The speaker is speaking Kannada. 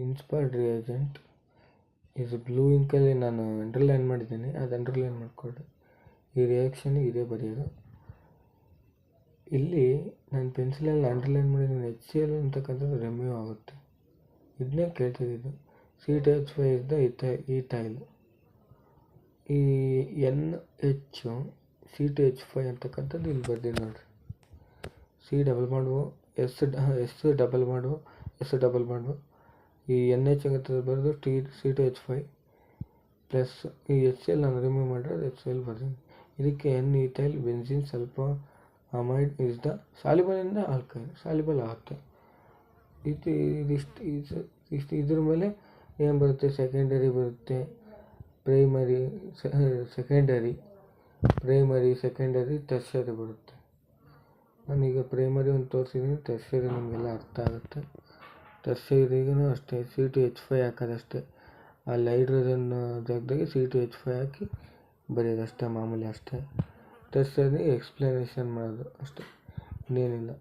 ಇನ್ಸ್ಪೈರ್ಡ್ ರಿಯೇಜೆಂಟ್ ಇದು ಬ್ಲೂ ಇಂಕಲ್ಲಿ ನಾನು ಅಂಡರ್ಲೈನ್ ಮಾಡಿದ್ದೀನಿ, ಅದು ಅಂಡರ್ಲೈನ್ ಮಾಡಿಕೊಡ್ರಿ. ಈ ರಿಯಾಕ್ಷನ್ಗೆ ಇದೇ ಬರೆಯೋದು. ಇಲ್ಲಿ ನಾನು ಪೆನ್ಸಿಲಲ್ಲಿ ಅಂಡರ್ಲೈನ್ ಮಾಡಿದ್ದೀನಿ, HCl ಅಂತಕ್ಕಂಥದ್ದು ರಿಮೂವ್ ಆಗುತ್ತೆ. ಇದನ್ನೇ ಕೇಳ್ತಿದ್ದು. CH5 is the ethyl. ಈ NH CH5 ಅಂತಕ್ಕಂಥದ್ದು ಇಲ್ಲಿ ಬರ್ದಿದ್ದು ನೋಡ್ರಿ. C ಡಬಲ್ ಮಾಡುವ S ಡಬಲ್ ಮಾಡುವ ಈ NH ಅಂತ ಬರೆದು CH5 ಪ್ಲಸ್ ಈ HCl ನಾನು ರಿಮೂವ್ ಮಾಡಿದ್ರೆ ಅದು HCl ಬರ್ತೀನಿ. ಇದಕ್ಕೆ N-ethyl ಬೆನ್ಝೀನ್ ಸ್ವಲ್ಪ ಅಮೈಡ್ ಇಸ್ ದ ಸಾಲಿಬಲಿಂದ ಆಲ್ಕೈಲ್ ಸಾಲಿಬಲ್ ಆಗುತ್ತೆ. ಇದಿಷ್ಟು ಇದ್ರ ಮೇಲೆ ಏನು ಬರುತ್ತೆ, ಸೆಕೆಂಡರಿ ಬರುತ್ತೆ, ಪ್ರೈಮರಿ ಸೆಕೆಂಡರಿ ಟರ್ಷರಿ ಬರುತ್ತೆ. ನಾನೀಗ ಪ್ರೈಮರಿ ಒಂದು ತೋರಿಸಿದ್ದೀನಿ, ಟರ್ಷರಿ ನಮಗೆಲ್ಲ ಅರ್ಥ ಆಗುತ್ತೆ. ಟರ್ಷರಿಗೂ ಅಷ್ಟೇ C2H5 ಹಾಕೋದಷ್ಟೇ. ಅಲ್ಲಿ ಹೈಡ್ರೋಜನ್ ಜಾಗದಾಗೆ C2H5 ಹಾಕಿ ಬರೆಯೋದಷ್ಟೇ, ಮಾಮೂಲಿ ಅಷ್ಟೇ. ಟರ್ಷರಿ ಎಕ್ಸ್ಪ್ಲನೇಷನ್ ಮಾಡೋದು ಅಷ್ಟೇ, ಇನ್ನೇನಿಲ್ಲ.